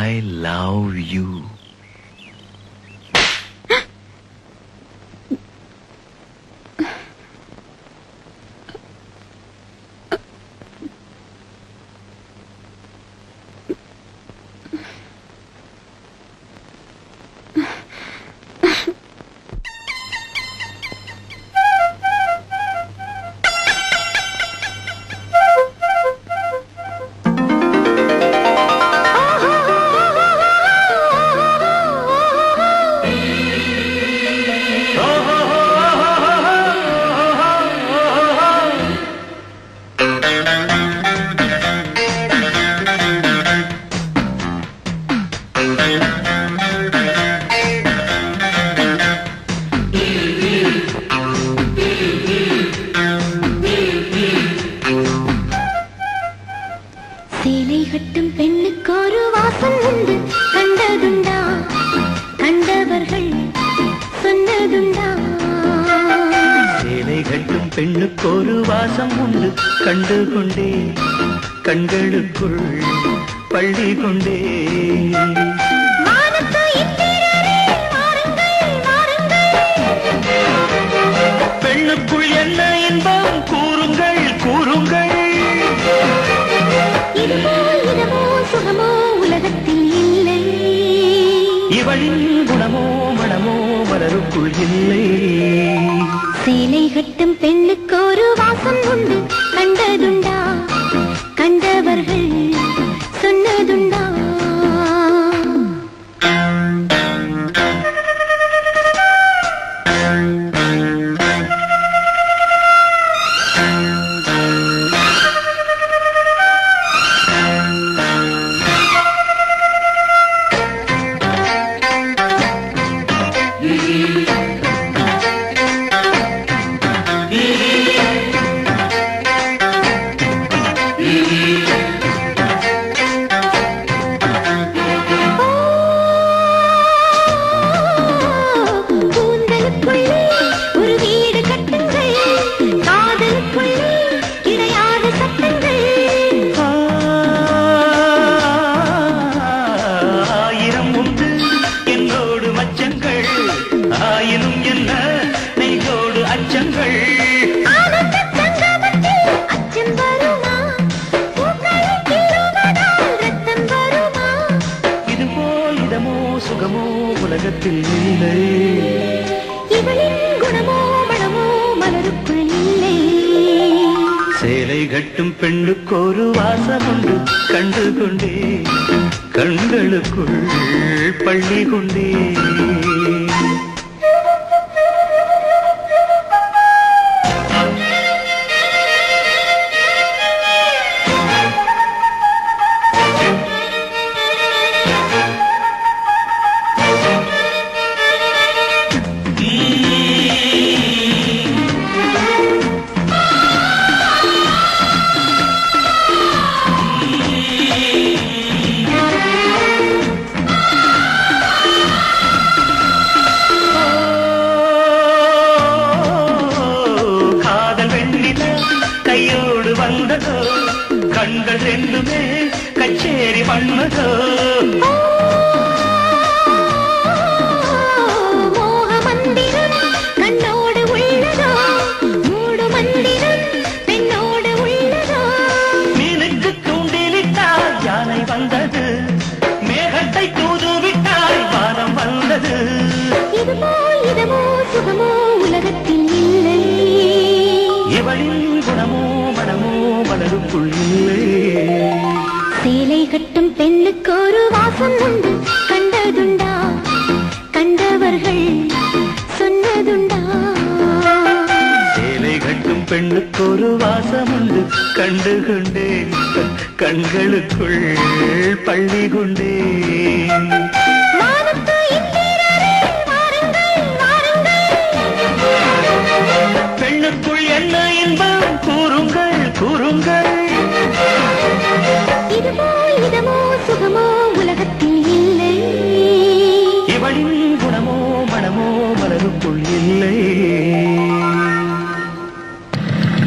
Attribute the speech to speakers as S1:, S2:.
S1: I love you.
S2: சேலை கட்டும் பெண்ணுக்கு ஒரு வாசம் உண்டு, கண்டதுண்டா? கண்டவர்கள் சொன்னதுண்டா?
S1: சேலை கட்டும் பெண்ணுக்கு ஒரு வாசம் உண்டு, கண்டு கொண்டே கண்களுக்குள் பள்ளி கொண்டே. பெண்ணுக்குள் என்ன இன்பம் கூறுங்கள் கூறுங்கள்.
S2: இதமோ சுகமோ உலகத்தில் இல்லை,
S1: இவளின் குணமோ மனமோ மலருக்குள் இல்லை.
S2: சேலை கட்டும் பெண்ணுக்கு ஒரு வாசம் உண்டு, கண்டதுண்டா? கண்டவர்கள் சொன்னதுண்டா?
S1: சுகமோ உலகத்தில் இல்லை,
S2: இவளின் குணமோ மனமோ மலருக்குள் இல்லை.
S1: சேலை கட்டும் பெண்ணுக்கு ஒரு வாசம் உண்டு, கண்டு கொண்டே கண்களுக்குள் பள்ளி கொண்டே. கண்கள் ரெண்டுமே கச்சேரி பண்ணதோ,
S2: மோக மந்திரம் கண்ணோடு உள்ளதோ, மூடு மந்திரம் பெண்ணோடு உள்ளதோ.
S1: மீனுக்கு தூண்டிலிட்டால் யானை வந்தது, மேகத்தை தூதுவிட்டால் வானம் வந்தது.
S2: இதமோ சுகமோ உலகத்தில் இல்லை,
S1: இவளின் குணமோ மனமோ மலருக்குள் இல்லை.
S2: சேலை கட்டும் பெண்ணுக்கு ஒரு வாசம் உண்டு, கண்டதுண்டா? கண்டவர்கள் சொன்னதுண்டா?
S1: சேலை கட்டும் பெண்ணுக்கு ஒரு வாசம் உண்டு, கண்டு கொண்டே கண்களுக்குள் பள்ளி கொண்டே. பெண்ணுக்குள் என்ன இன்பம் கூறுங்கள் கூறுங்கள்.
S2: இதமோ சுகமோ உலகத்தில் இல்லை,
S1: இவளின் குணமோ மனமோ மலருக்குள்